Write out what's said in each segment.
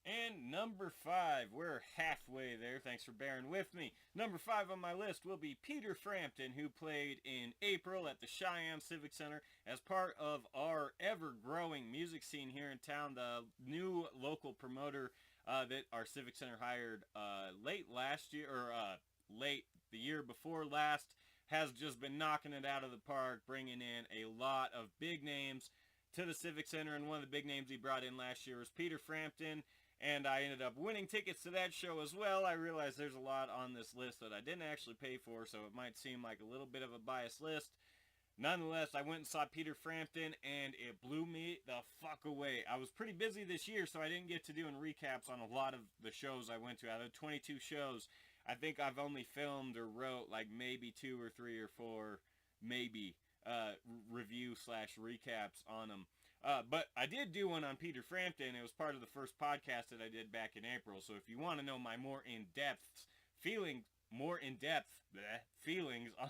And number 5, we're halfway there. Thanks for bearing with me. Number 5 on my list will be Peter Frampton, who played in April at the Cheyenne Civic Center as part of our ever-growing music scene here in town. The new local promoter that our Civic Center hired late last year, or late the year before last, has just been knocking it out of the park, bringing in a lot of big names to the Civic Center, and one of the big names he brought in last year was Peter Frampton, and I ended up winning tickets to that show as well. I realize there's a lot on this list that I didn't actually pay for, so it might seem like a little bit of a biased list. Nonetheless, I went and saw Peter Frampton, and it blew me the fuck away. I was pretty busy this year, so I didn't get to doing recaps on a lot of the shows I went to. Out of 22 shows, I think I've only filmed or wrote like maybe 2 or 3 or 4, maybe, review slash recaps on them. But I did do one on Peter Frampton. It was part of the first podcast that I did back in April. So if you want to know my more in-depth feelings on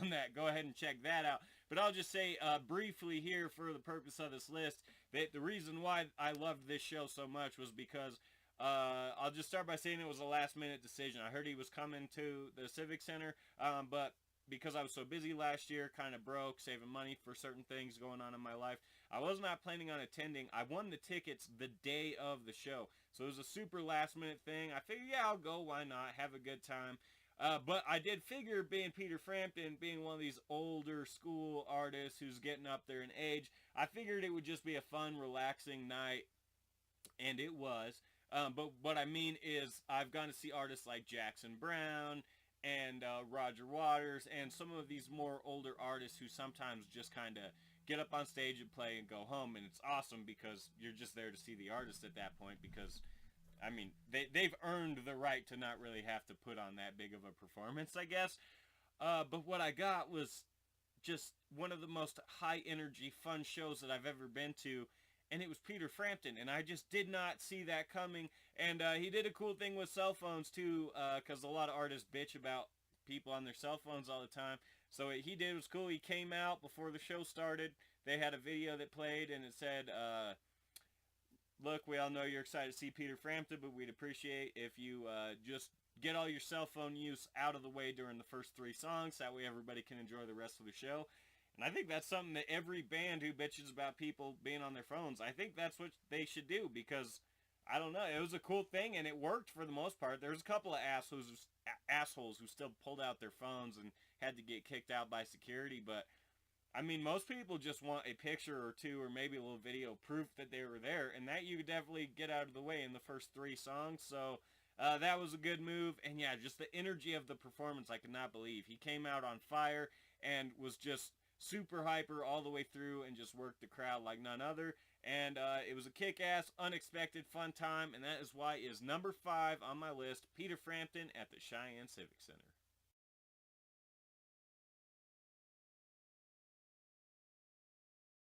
that, go ahead and check that out. But I'll just say briefly here for the purpose of this list that the reason why I loved this show so much was because I'll just start by saying it was a last minute decision. I heard he was coming to the Civic Center, but because I was so busy last year, kind of broke, saving money for certain things going on in my life, I was not planning on attending. I won the tickets the day of the show. So it was a super last minute thing. I figured, yeah, I'll go. Why not? Have a good time. But I did figure, being Peter Frampton, being one of these older school artists who's getting up there in age, I figured it would just be a fun, relaxing night. And it was. But what I mean is I've gone to see artists like Jackson Browne and Roger Waters and some of these more older artists who sometimes just kind of get up on stage and play and go home. And it's awesome because you're just there to see the artist at that point because, I mean, they've earned the right to not really have to put on that big of a performance, I guess. But what I got was just one of the most high energy, fun shows that I've ever been to. And it was Peter Frampton, and I just did not see that coming. And he did a cool thing with cell phones, too, because a lot of artists bitch about people on their cell phones all the time. So what he did was cool. He came out before the show started. They had a video that played, and it said, look, we all know you're excited to see Peter Frampton, but we'd appreciate if you just get all your cell phone use out of the way during the first 3 songs. That way everybody can enjoy the rest of the show. And I think that's something that every band who bitches about people being on their phones, I think that's what they should do because, I don't know, it was a cool thing and it worked for the most part. There's a couple of assholes who still pulled out their phones and had to get kicked out by security, but I mean, most people just want a picture or 2 or maybe a little video proof that they were there, and that you could definitely get out of the way in the first 3 songs, so that was a good move. And yeah, just the energy of the performance, I could not believe. He came out on fire and was just super hyper all the way through and just worked the crowd like none other. And it was a kick-ass, unexpected, fun time, and that is why it is number 5 on my list, Peter Frampton at the Cheyenne Civic Center.